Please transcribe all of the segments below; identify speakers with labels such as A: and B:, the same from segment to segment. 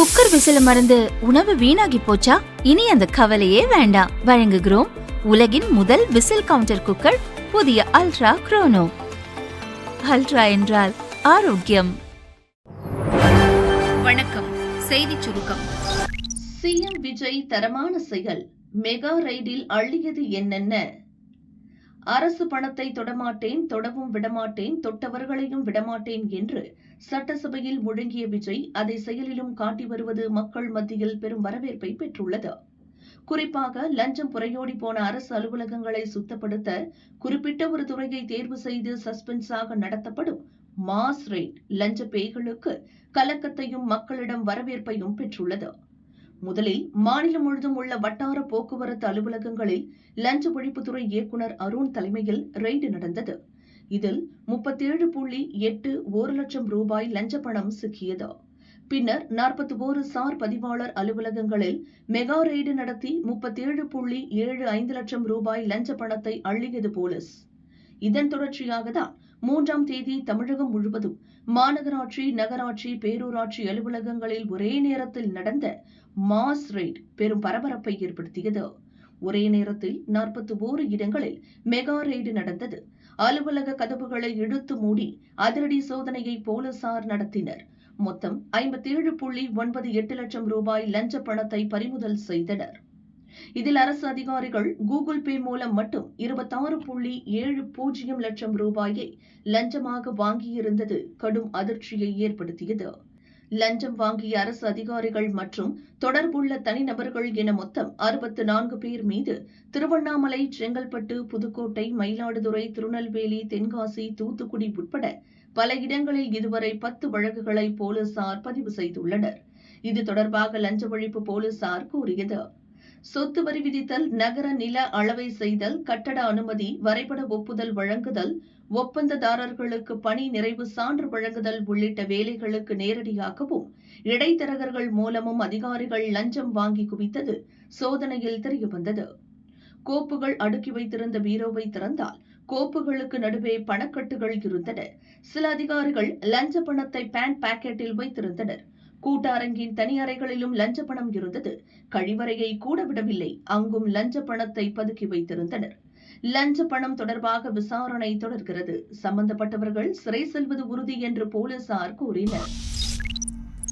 A: Cooker விசில மறந்து உணவு வீணாகி போச்சா? இனி அந்த கவலையே வேண்டாம். வழங்குகிறோம் உலகின் முதல் விசில் கவுண்டர் குக்கர், புதிய அல்ட்ரா குரோனோ. அல்ட்ரா என்றால் ஆரோக்கியம்.
B: வணக்கம். செய்தி சுருக்கம்.
C: சிஎம் விஜய் தரமான செயல், மெகா ரைடில் அள்ளியது என்னென்ன? அரசு பணத்தை தொடமாட்டேன், தொடவும் விடமாட்டேன், தொட்டவர்களையும் விடமாட்டேன் என்று சட்டசபையில் முழங்கிய விஜய் அதை செயலிலும் காட்டி வருவது மக்கள் மத்தியில் பெரும் வரவேற்பை பெற்றுள்ளது. குறிப்பாக லஞ்சம் புரையோடி போன அரசு அலுவலகங்களை சுத்தப்படுத்த குறிப்பிட்ட ஒரு துறையை தேர்வு செய்து சஸ்பென்ஸாக நடத்தப்படும் மாஸ் ரெய்ட் லஞ்ச பேய்களுக்கு கலக்கத்தையும் மக்களிடம் வரவேற்பையும் பெற்றுள்ளது. முதலில் மாநிலம் முழுதும் உள்ள வட்டார போக்குவரத்து அலுவலகங்களில் லஞ்ச ஒழிப்புத்துறை இயக்குநர் அருண் தலைமையில் ரெய்டு நடந்தது. இதில் 37.81 லட்சம் ரூபாய் லஞ்ச பணம் சிக்கியது. பின்னர் 41 சார் பதிவாளர் அலுவலகங்களில் மெகா ரெய்டு நடத்தி 37.75 லட்சம் ரூபாய் லஞ்ச பணத்தை அள்ளியது போலீஸ். இதன் தொடர்ச்சியாக தான் 3ஆம் தேதி தமிழகம் முழுவதும் மாநகராட்சி, நகராட்சி, பேரூராட்சி அலுவலகங்களில் ஒரே நேரத்தில் நடந்த மாஸ் ரெய்ட் பெரும் பரபரப்பை ஏற்படுத்தியது. ஒரே நேரத்தில் 41 இடங்களில் மெகா ரெய்டு நடந்தது. அலுவலக கதவுகளை இழுத்து மூடி அதிரடி சோதனையை போலீசார் நடத்தினர். மொத்தம் 57.98 லட்சம் ரூபாய் லஞ்ச பணத்தை பறிமுதல் செய்தனர். இதில் அரசு அதிகாரிகள் கூகுள் பே மூலம் மட்டும் 26.70 லட்சம் ரூபாயை லஞ்சமாக வாங்கியிருந்தது கடும் அதிர்ச்சியை ஏற்படுத்தியது. லஞ்சம் வாங்கிய அரசு அதிகாரிகள் மற்றும் தொடர்புள்ள தனிநபர்கள் என மொத்தம் 64 பேர் மீது திருவண்ணாமலை, செங்கல்பட்டு, புதுக்கோட்டை, மயிலாடுதுறை, திருநெல்வேலி, தென்காசி, தூத்துக்குடி உட்பட பல இடங்களில் இதுவரை 10 வழக்குகளை போலீசார் பதிவு செய்துள்ளனர். இது தொடர்பாக லஞ்ச ஒழிப்பு போலீசார் கூறியது. சொத்து வரி விதித்தல், நகர நில அளவை செய்தல், கட்டட அனுமதி, வரைபட ஒப்புதல் வழங்குதல், ஒப்பந்ததாரர்களுக்கு பணி நிறைவு சான்று வழங்குதல் உள்ளிட்ட வேலைகளுக்கு நேரடியாகவும் இடைத்தரகர்கள் மூலமும் அதிகாரிகள் லஞ்சம் வாங்கி குவித்தது சோதனையில் தெரியவந்தது. கோப்புகள் அடுக்கி வைத்திருந்த பீரோவை திறந்தால் கோப்புகளுக்கு நடுவே பணக்கட்டுகள் இருந்தன. சில அதிகாரிகள் லஞ்ச பணத்தை பேண்ட் பாக்கெட்டில் வைத்திருந்தனர். கூட்டரங்கின் தனி அறைகளிலும் லஞ்ச பணம் இருந்தது. கழிவறையை கூட விடவில்லை, அங்கும் லஞ்ச பணத்தை பதுக்கி வைத்திருந்தனர். லஞ்ச பணம் தொடர்பாக விசாரணை தொடர்கிறது. சம்பந்தப்பட்டவர்கள் சிறை செல்வது உறுதி என்று போலீசார் கூறினர்.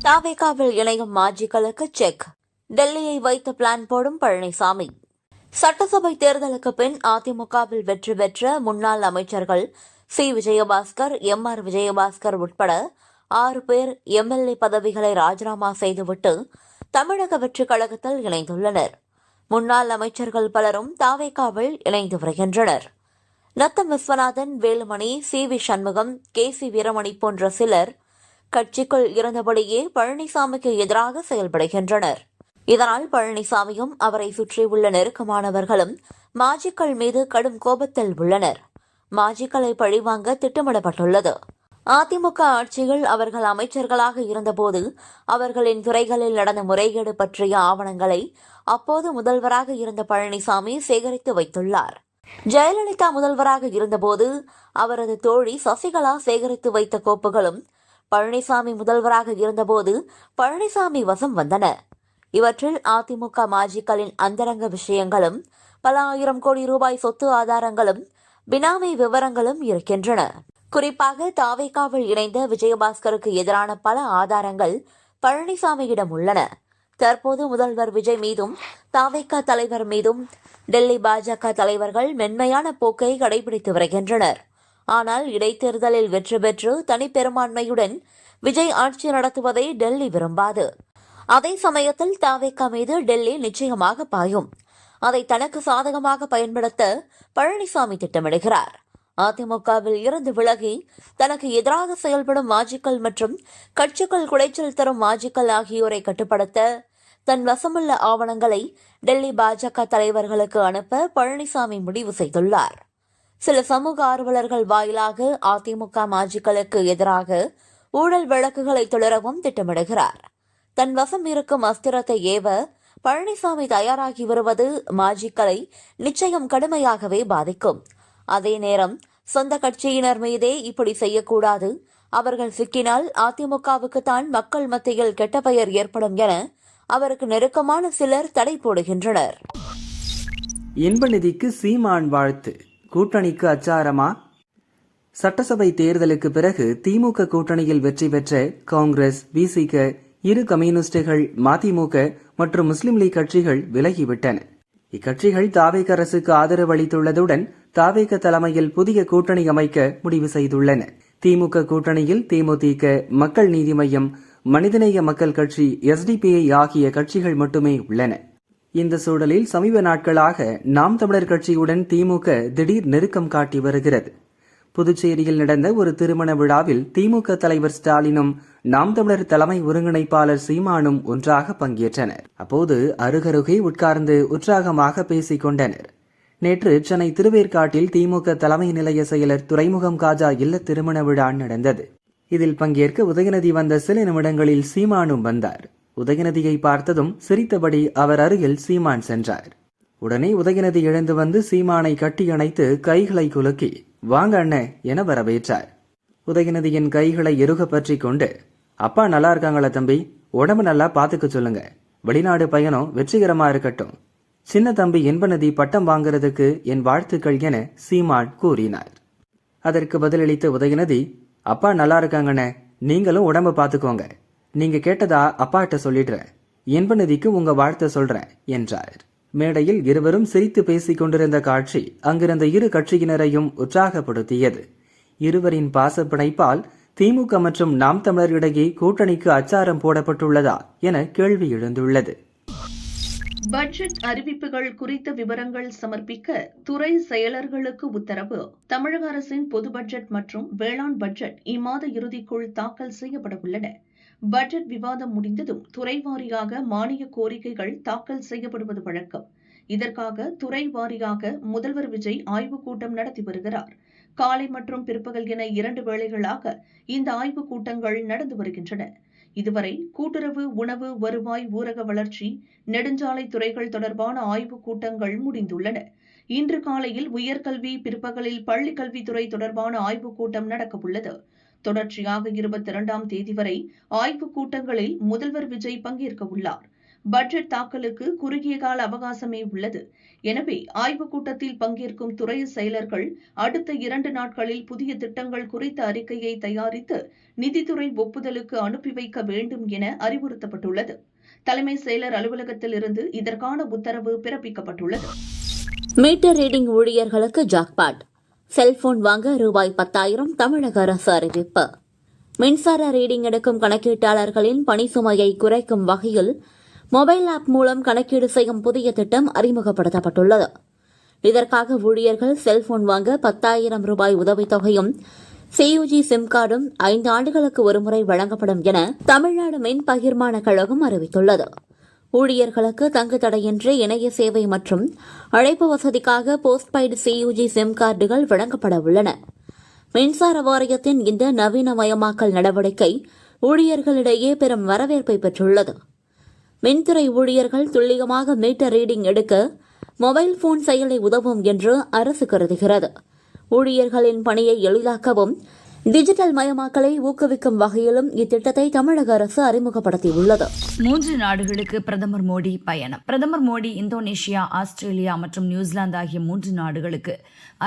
D: தாவேகாவில் இணையும் மாஜிக்களுக்கு செக், டெல்லியை வைத்து பிளான் போடும் பழனிசாமி. சட்டசபை தேர்தலுக்கு பின் அதிமுகவில் வெற்றி பெற்ற முன்னாள் அமைச்சர்கள் சி. விஜயபாஸ்கர், எம்.ஆர். விஜயபாஸ்கர் உட்பட 6 பேர் எம்எல்ஏ பதவிகளை ராஜினாமா செய்துவிட்டு தமிழக வெற்றிக் கழகத்தில் இணைந்துள்ளனர். முன்னாள் அமைச்சர்கள் பலரும் தாவேகாவில் இணைந்து வருகின்றனர். Natham Viswanathan, Velumani, C. V. Shanmugam, K. C. Veeramani போன்ற சிலர் கட்சிக்குள் இருந்தபடியே பழனிசாமிக்கு எதிராக செயல்படுகின்றனர். இதனால் பழனிசாமியும் அவரை சுற்றியுள்ள நெருக்கமானவர்களும் மாஜிக்கள் மீது கடும் கோபத்தில் உள்ளனர். மாஜிக்களை பழிவாங்க திட்டமிடப்பட்டுள்ளது. அதிமுக ஆட்சியில் அவர்கள் அமைச்சர்களாக இருந்தபோது அவர்களின் துறைகளில் நடந்த முறைகேடு பற்றிய ஆவணங்களை அப்போது முதல்வராக இருந்த பழனிசாமி சேகரித்து வைத்துள்ளார். ஜெயலலிதா முதல்வராக இருந்தபோது அவரது தோழி சசிகலா சேகரித்து வைத்த கோப்புகளும் பழனிசாமி முதல்வராக இருந்தபோது பழனிசாமி வசம் வந்தன. இவற்றில் அதிமுக மாஜிக்களின் அந்தரங்க விஷயங்களும் பல ஆயிரம் கோடி ரூபாய் சொத்து ஆதாரங்களும் பினாமி விவரங்களும் இருக்கின்றன. குறிப்பாக தாவேகாவில் இணைந்த விஜயபாஸ்கருக்கு எதிரான பல ஆதாரங்கள் பழனிசாமியிடம் உள்ளன. தற்போது முதல்வர் விஜய் மீதும் தாவேகா தலைவர் மீதும் டெல்லி பாஜக தலைவர்கள் மென்மையான போக்கை கடைபிடித்து வருகின்றனர். ஆனால் இடைத்தேர்தலில் வெற்றி பெற்று தனிப்பெரும்பான்மையுடன் விஜய் ஆட்சி நடத்துவதை டெல்லி விரும்பாது. அதே சமயத்தில் தாவேகா மீது டெல்லி நிச்சயமாக பாயும். அதை தனக்கு சாதகமாக பயன்படுத்த பழனிசாமி திட்டமிடுகிறார். அதிமுகவில் இருந்து விலகி தனக்கு எதிராக செயல்படும் மாஜிக்கள் மற்றும் கட்சிக்குள் குடைச்சல் தரும் மாஜிக்கள் ஆகியோரை கட்டுப்படுத்த தன் வசமுள்ள ஆவணங்களை டெல்லி பாஜக தலைவர்களுக்கு அனுப்ப பழனிசாமி முடிவு செய்துள்ளார். சில சமூக ஆர்வலர்கள் வாயிலாக அதிமுக மாஜிக்களுக்கு எதிராக ஊழல் வழக்குகளை தொடரவும் திட்டமிடுகிறார். தன் வசம் இருக்கும் அஸ்திரத்தை ஏவ பழனிசாமி தயாராகி வருவது மாஜிக்களை நிச்சயம் கடுமையாகவே பாதிக்கும். அதே நேரம் சொந்த கட்சியினர் மீதே இப்படி செய்யக்கூடாது, அவர்கள் சிக்கினால் அதிமுகவுக்கு தான் மக்கள் மத்தியில் கெட்ட பெயர் ஏற்படும் என அவருக்கு நெருக்கமான சிலர் தடை போடுகின்றனர்.
E: இன்பநிதிக்கு சீமான் வாழ்த்து, கூட்டணிக்கு அச்சாரமா? சட்டசபை தேர்தலுக்கு பிறகு திமுக கூட்டணியில் வெற்றி பெற்ற காங்கிரஸ், விசிக, இரு கம்யூனிஸ்டுகள், மதிமுக மற்றும் முஸ்லிம் லீக் கட்சிகள் விலகிவிட்டன. இக்கட்சிகள் தாவேக அரசுக்கு ஆதரவு அளித்துள்ளதுடன் தாவேக தலைமையில் புதிய கூட்டணி அமைக்க முடிவு செய்துள்ளன. திமுக கூட்டணியில் தேமுதிக, மக்கள் நீதி மய்யம், மனிதநேய மக்கள் கட்சி, எஸ்டிபிஐ ஆகிய கட்சிகள் மட்டுமே உள்ளன. இந்த சூழலில் சமீப நாட்களாக நாம் தமிழர் கட்சியுடன் திமுக திடீர் நெருக்கம் காட்டி வருகிறது. புதுச்சேரியில் நடந்த ஒரு திருமண விழாவில் திமுக தலைவர் ஸ்டாலினும் நாம் தமிழர் தலைமை ஒருங்கிணைப்பாளர் சீமானும் ஒன்றாக பங்கேற்றனர். அப்போது அருகருகே உட்கார்ந்து உற்சாகமாக பேசிக் கொண்டனர். நேற்று சென்னை திருவேற்காட்டில் திமுக தலைமை நிலைய செயலர் துரைமுகம் காஜா இல்ல திருமண விழா நடந்தது. இதில் பங்கேற்க உதயநிதி வந்த சில நிமிடங்களில் சீமானும் வந்தார். உதயநிதியை பார்த்ததும் சிரித்தபடி அவர் அருகில் சீமான் சென்றார். உடனே உதயநிதி எழுந்து வந்து சீமானை கட்டி அணைத்து கைகளை குலுக்கி வாங்க அண்ணே என வரவேற்றார். உதயநிதியின் கைகளை இறுக பற்றி கொண்டு, அப்பா நல்லா இருக்காங்களா தம்பி, உடம்பு நல்லா பாத்துக்க சொல்லுங்க, வெளிநாடு பயணம் வெற்றிகரமா இருக்கட்டும், சின்ன தம்பி இன்பநிதி பட்டம் வாங்குறதுக்கு என் வாழ்த்துக்கள் என சீமான் கூறினார். அதற்கு பதிலளித்த உதயநிதி, அப்பா நல்லா இருக்காங்கண்ணே, நீங்களும் உடம்ப பாத்துக்கோங்க, நீங்க கேட்டதா அப்பாட்ட சொல்லிடுறேன், இன்பநிதிக்கு உங்க வாழ்த்த சொல்றேன் என்றார். மேடையில் இருவரும் சிரித்து பேசிக் கொண்டிருந்த காட்சி அங்கிருந்த இரு கட்சியினரையும் உற்சாகப்படுத்தியது. இருவரின் பாசப்பிணைப்பால் திமுக மற்றும் நாம் தமிழர் இடையே கூட்டணிக்கு அச்சாரம் போடப்பட்டுள்ளதா என கேள்வி எழுந்துள்ளது.
C: பட்ஜெட் அறிவிப்புகள் குறித்த விவரங்கள் சமர்ப்பிக்க துறை செயலர்களுக்கு உத்தரவு. தமிழக அரசின் பொது பட்ஜெட் மற்றும் வேளாண் பட்ஜெட் இம்மாத இறுதிக்குள் தாக்கல் செய்யப்பட உள்ளன. பட்ஜெட் விவாதம் முடிந்ததும் துறை வாரியாக மானிய கோரிக்கைகள் தாக்கல் செய்யப்படுவது வழக்கம். இதற்காக துறை வாரியாக முதல்வர் விஜய் ஆய்வுக் கூட்டம் நடத்தி வருகிறார். காலை மற்றும் பிற்பகல் என 2 வேளைகளாக இந்த ஆய்வுக் கூட்டங்கள் நடந்து வருகின்றன. இதுவரை கூட்டுறவு, உணவு, வருவாய், ஊரக வளர்ச்சி, நெடுஞ்சாலை துறைகள் தொடர்பான ஆய்வுக் கூட்டங்கள் முடிந்துள்ளன. இன்று காலையில் உயர்கல்வி, பிற்பகலில் பள்ளிக் கல்வித்துறை தொடர்பான ஆய்வுக் கூட்டம் நடக்கவுள்ளது. தொடர்ச்சியாக 22ஆம் தேதி வரை ஆய்வுக் கூட்டங்களில் முதல்வர் விஜய் பங்கேற்க உள்ளார். பட்ஜெட் தாக்கலுக்கு குறுகிய கால அவகாசமே உள்ளது. எனவே ஆய்வுக் கூட்டத்தில் பங்கேற்கும் துறை செயலர்கள் அடுத்த 2 நாட்களில் புதிய திட்டங்கள் குறித்த அறிக்கையை தயாரித்து நிதித்துறை ஒப்புதலுக்கு அனுப்பி வைக்க வேண்டும் என அறிவுறுத்தப்பட்டுள்ளது. தலைமை செயலர் அலுவலகத்தில் இருந்து இதற்கான உத்தரவு பிறப்பிக்கப்பட்டுள்ளது.
D: மீட்டர் ரீடிங் ஊழியர்களுக்கு ஜாக்பாட், செல்போன் வாங்க ரூபாய் 10,000 தமிழக அரசு அறிவிப்பு. மின்சார ரீடிங் எடுக்கும் கணக்கீட்டாளர்களின் பணி சுமையை குறைக்கும் வகையில் மொபைல் ஆப் மூலம் கணக்கீடு செய்யும் புதிய திட்டம் அறிமுகப்படுத்தப்பட்டுள்ளது. இதற்காக ஊழியர்கள் செல்போன் வாங்க 10,000 ரூபாய் உதவித்தொகையும் சியுஜி சிம் கார்டும் 5 ஆண்டுகளுக்கு ஒருமுறை வழங்கப்படும் என தமிழ்நாடு மின் பகிர்மான கழகம் அறிவித்துள்ளது. ஊழியர்களுக்கு தங்கு தடையின்றி இணைய சேவை மற்றும் அழைப்பு வசதிக்காக போஸ்ட்பெய்டு சியுஜி சிம் கார்டுகள் வழங்கப்பட உள்ளன. மின்சார வாரியத்தின் இந்த நவீனமயமாக்கல் நடவடிக்கை ஊழியர்களிடையே பெரும் வரவேற்பை பெற்றுள்ளது. மின்துறை ஊழியர்கள் துல்லியமாக மீட்டர் ரீடிங் எடுக்க மொபைல் போன் செயலி உதவும் என்று அரசு கருதுகிறது. ஊழியர்களின் பணியை எளிதாக்கவும் டிஜிட்டல் மயமாக்கலை ஊக்குவிக்கும் வகையிலும் இத்திட்டத்தை தமிழக அரசு அறிமுகப்படுத்தியுள்ளது.
B: 3 நாடுகளுக்கு பிரதமர் மோடி பயணம். பிரதமர் மோடி இந்தோனேஷியா, ஆஸ்திரேலியா மற்றும் நியூசிலாந்து ஆகிய 3 நாடுகளுக்கு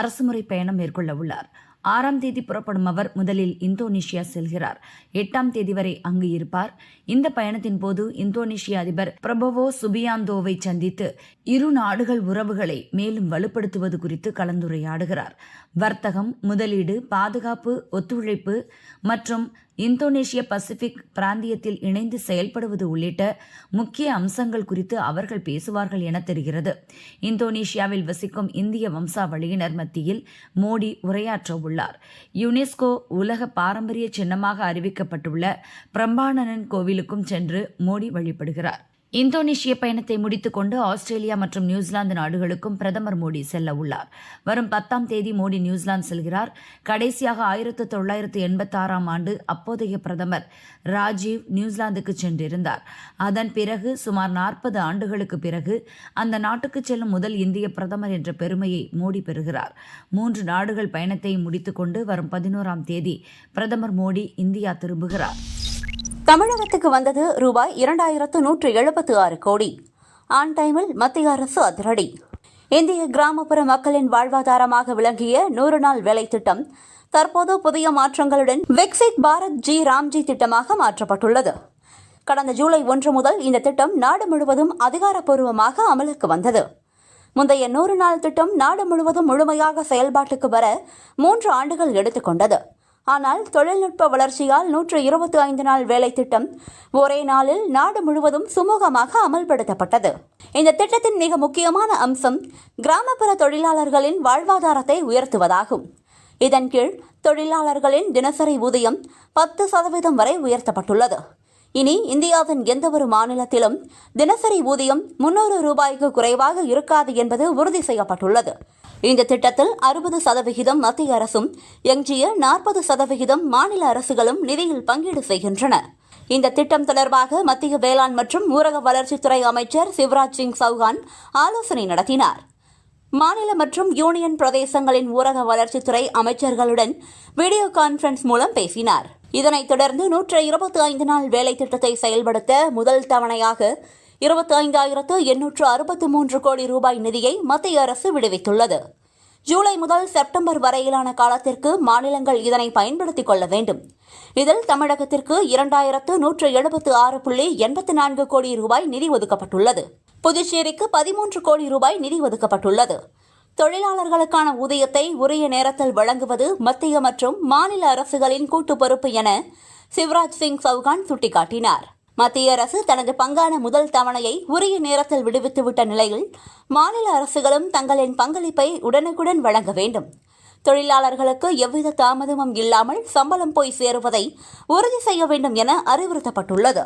B: அரசுமுறை பயணம் மேற்கொள்ள உள்ளார். 6ஆம் தேதி புறப்படும் அவர் முதலில் இந்தோனேஷியா செல்கிறார். 8ஆம் தேதி வரை அங்கு இருப்பார். இந்த பயணத்தின் போது இந்தோனேஷிய அதிபர் பிரபோவோ சுபியாந்தோவை சந்தித்து இரு நாடுகள் உறவுகளை மேலும் வலுப்படுத்துவது குறித்து கலந்துரையாடுகிறார். வர்த்தகம், முதலீடு, பாதுகாப்பு, ஒத்துழைப்பு மற்றும் இந்தோனேஷிய பசிபிக் பிராந்தியத்தில் இணைந்து செயல்படுவது உள்ளிட்ட முக்கிய அம்சங்கள் குறித்து அவர்கள் பேசுவார்கள் என தெரிகிறது. இந்தோனேஷியாவில் வசிக்கும் இந்திய வம்சாவளியினர் மத்தியில் மோடி உரையாற்ற உள்ளார். யுனெஸ்கோ உலக பாரம்பரிய சின்னமாக அறிவிக்கப்பட்டுள்ள பிரம்பானனன் கோவிலுக்கும் சென்று மோடி வழிபடுகிறார். இந்தோனேஷிய பயணத்தை முடித்துக்கொண்டு ஆஸ்திரேலியா மற்றும் நியூசிலாந்து நாடுகளுக்கும் பிரதமர் மோடி செல்ல உள்ளார். வரும் 10ஆம் தேதி மோடி நியூசிலாந்து செல்கிறார். கடைசியாக 1986ஆம் ஆண்டு அப்போதைய பிரதமர் ராஜீவ் நியூசிலாந்துக்கு சென்றிருந்தார். அதன் பிறகு சுமார் 40 ஆண்டுகளுக்கு பிறகு அந்த நாட்டுக்கு செல்லும் முதல் இந்திய பிரதமர் என்ற பெருமையை மோடி பெறுகிறார். 3 நாடுகள் பயணத்தை முடித்துக்கொண்டு வரும் 11ஆம் தேதி பிரதமர் மோடி இந்தியா திரும்புகிறார்.
D: தமிழகத்துக்கு வந்தது ரூபாய் 2176 கோடி. ஆன் டைமில் மத்திய அரசு அதிரடி. இந்திய கிராமப்புற மக்களின் வாழ்வாதாரமாக விளங்கிய 100 நாள் வேலை திட்டம் தற்போது புதிய மாற்றங்களுடன் விக்சித் பாரத் ஜி ராம்ஜி திட்டமாக மாற்றப்பட்டுள்ளது. கடந்த ஜூலை 1 முதல் இந்த திட்டம் நாடு முழுவதும் அதிகாரப்பூர்வமாக அமலுக்கு வந்தது. முந்தைய 100 நாள் திட்டம் நாடு முழுவதும் முழுமையாக செயல்பாட்டுக்கு வர 3 ஆண்டுகள் எடுத்துக்கொண்டது. ஆனால் தொழில்நுட்ப வளர்ச்சியால் 125 நாள் வேலை திட்டம் ஒரே நாளில் நாடு முழுவதும் சுமூகமாக அமல்படுத்தப்பட்டது. இந்த திட்டத்தின் மிக முக்கியமான அம்சம் கிராமப்புற தொழிலாளர்களின் வாழ்வாதாரத்தை உயர்த்துவதாகும். இதன் கீழ் தொழிலாளர்களின் தினசரி ஊதியம் 10% வரை உயர்த்தப்பட்டுள்ளது. இனி இந்தியாவின் எந்தவொரு மாநிலத்திலும் தினசரி ஊதியம் 300 ரூபாய்க்கு குறைவாக இருக்காது என்பது உறுதி செய்யப்பட்டுள்ளது. இந்த திட்டத்தில் 60% மத்திய அரசும் எஞ்சிய 40% மாநில அரசுகளும் நிதியில் பங்கீடு செய்கின்றன. இந்த திட்டம் தொடர்பாக மத்திய வேளாண் மற்றும் ஊரக வளர்ச்சித்துறை அமைச்சர் சிவராஜ் சிங் சௌகான் ஆலோசனை நடத்தினார். மாநில மற்றும் யூனியன் பிரதேசங்களின் ஊரக வளர்ச்சித்துறை அமைச்சர்களுடன் வீடியோ கான்பரன்ஸ் மூலம் பேசினார். இதனைத் தொடர்ந்து 125 நாள் வேலை திட்டத்தை செயல்படுத்த முதல் தவணையாக 25,863 கோடி ரூபாய் நிதியை மத்திய அரசு விடுவித்துள்ளது. ஜூலை முதல் செப்டம்பர் வரையிலான காலத்திற்கு மாநிலங்கள் இதனை பயன்படுத்திக் கொள்ள வேண்டும். இதில் தமிழகத்திற்கு 2,176.84 கோடி ரூபாய் நிதி ஒதுக்கப்பட்டுள்ளது. புதுச்சேரிக்கு 13 கோடி ரூபாய் நிதி ஒதுக்கப்பட்டுள்ளது. தொழிலாளர்களுக்கான ஊதியத்தை உரிய நேரத்தில் வழங்குவது மத்திய மற்றும் மாநில அரசுகளின் கூட்டு பொறுப்பு என சிவராஜ் சிங் சௌகான் சுட்டிக்காட்டினார். மத்திய அரசு தனது பங்கான முதல் தவணையை உரிய நேரத்தில் விடுவித்துவிட்ட நிலையில் மாநில அரசுகளும் தங்களின் பங்களிப்பை உடனுக்குடன் வழங்க வேண்டும். தொழிலாளர்களுக்கு எவ்வித தாமதமும் இல்லாமல் சம்பளம் போய் சேருவதை உறுதி செய்ய வேண்டும் என அறிவுறுத்தப்பட்டுள்ளது.